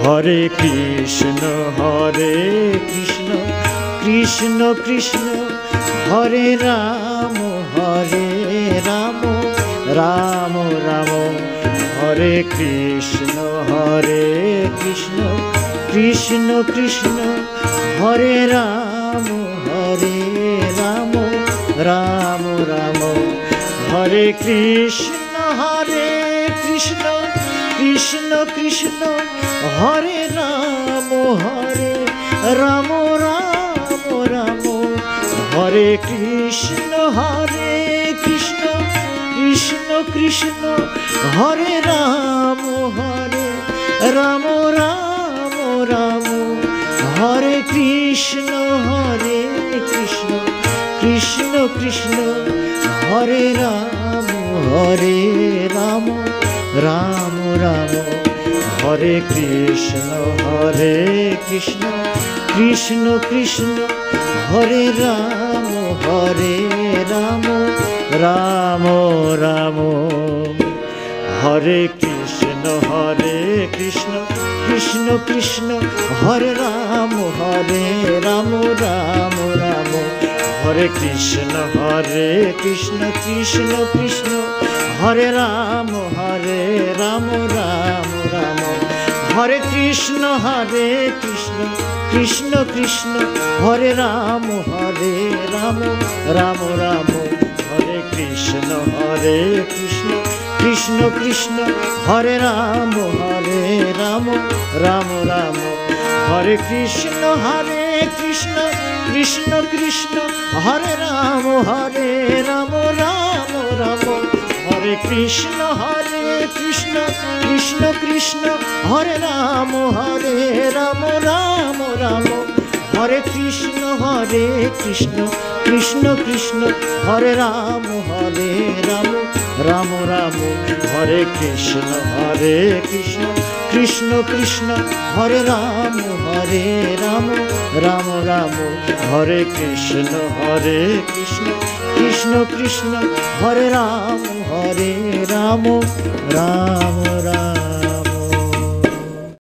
Hare Krishna Krishna Krishna Hare Ram Ram Ram Hare Krishna Krishna Krishna Hare Ram Ram Ram Hare Krishna Krishna Krishna Hare Ram Ram Ram Hare Krishna Krishna Krishna Hare Ram Ram Ram Hare Krishna Krishna Krishna Hare Ram Ram Ram Hare Krishna Krishna Krishna Hare Ram Ram Ram Hare Krishna Krishna Krishna Hare Ram Ram Ram Hare Krishna Krishna Krishna Hare Ram Ram Ram Hare Krishna Krishna Krishna Hare Ram Ram Ram Hare Krishna Krishna Krishna Hare Ram Ram Ram Hare Krishna Krishna Krishna Hare Ram Ram Ram Hare Krishna Krishna Krishna Hare Ram Ram Ram Hare Krishna Krishna Krishna Hare Ram Ram Ram Hare Krishna Krishna Krishna Hare Ram Ram Ram Hare Krishna Krishna Krishna Hare Ram Ram Ram